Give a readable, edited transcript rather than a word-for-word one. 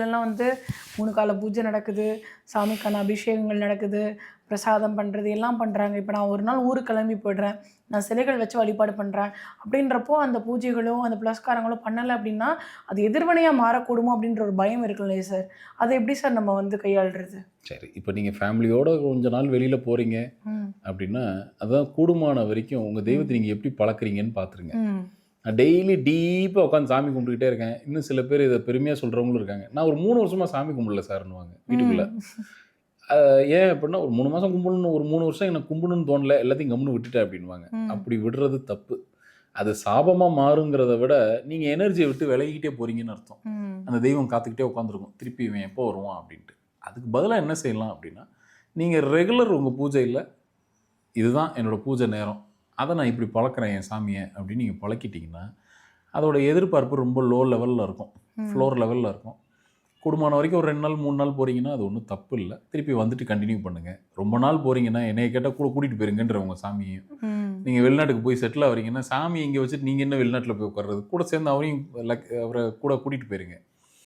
எல்லாம் வந்து 3 கால பூஜை நடக்குது, சாமிக்கான அபிஷேகங்கள் நடக்குது, பிரசாதம் பண்ணுறது எல்லாம் பண்ணுறாங்க. இப்போ நான் ஒரு நாள் ஊருக்கு கிளம்பி போய்டுறேன், நான் சிலைகள் வச்சு வழிபாடு பண்ணுறேன் அப்படின்றப்போ அந்த பூஜைகளோ அந்த புலஸ்காரங்களோ பண்ணலை அப்படின்னா அது எதிர்வினையாக மாறக்கூடுமோ அப்படின்ற ஒரு பயம் இருக்கு இல்லையா சார்? அதை எப்படி சார் நம்ம வந்து கையாளுறது? சரி, இப்போ நீங்கள் ஃபேமிலியோட கொஞ்ச நாள் வெளியில் போகிறீங்க அப்படின்னா அதான் கூடுமான வரைக்கும் உங்கள் தெய்வத்தை நீங்கள் எப்படி பழக்கிறீங்கன்னு பார்த்துருங்க. நான் டெய்லி டீப்பாக உட்காந்து சாமி கும்பிட்டுக்கிட்டே இருக்கேன். இன்னும் சில பேர் இதை பெருமையாக சொல்கிறவங்களும் இருக்காங்க. நான் ஒரு 3 வருஷமாக சாமி கும்பிடல சார்னுவாங்க வீட்டுக்குள்ளே. ஏன் அப்படின்னா ஒரு 3 மாதம் கும்பிடணும், ஒரு 3 வருஷம் எனக்கு கும்பிடணும்னு தோணலை, எல்லாத்தையும் கம்முன்னு விட்டுட்டேன் அப்படின்வாங்க. அப்படி விடுறது தப்பு. அது சாபமாக மாறுங்கிறத விட நீங்கள் எனர்ஜியை விட்டு விலகிக்கிட்டே போகிறீங்கன்னு அர்த்தம். அந்த தெய்வம் காத்துக்கிட்டே உட்காந்துருக்கும், திருப்பி இவன் எப்போ வருவான் அப்படின்ட்டு. அதுக்கு பதிலாக என்ன செய்யலாம் அப்படின்னா, நீங்கள் ரெகுலர் உங்கள் பூஜையில் இதுதான் என்னோடய பூஜை நேரம், அதை நான் இப்படி பழக்கிறேன் என் சாமியை அப்படின்னு நீங்கள் பழக்கிட்டிங்கன்னா அதோட எதிர்பார்ப்பு ரொம்ப லோ லெவலில் இருக்கும், ஃப்ளோர் லெவலில் இருக்கும். கூடுமான வரைக்கும் ஒரு 2 நாள் 3 நாள் போகிறீங்கன்னா அது ஒன்றும் தப்பு இல்லை. திருப்பி வந்துட்டு கண்டினியூ பண்ணுங்கள். ரொம்ப நாள் போகிறீங்கன்னா என்னைய கேட்டால் கூட கூட்டிகிட்டு போயிருங்கன்ற உங்கள் சாமியையும். நீங்கள் வெளிநாட்டுக்கு போய் செட்டில் ஆகிறீங்கன்னா சாமி இங்கே வச்சுட்டு நீங்கள் என்ன வெளிநாட்டில் போய் உட்கார்றது, கூட சேர்ந்து அவரையும் அவரை கூட கூட்டிகிட்டு போயிருங்க.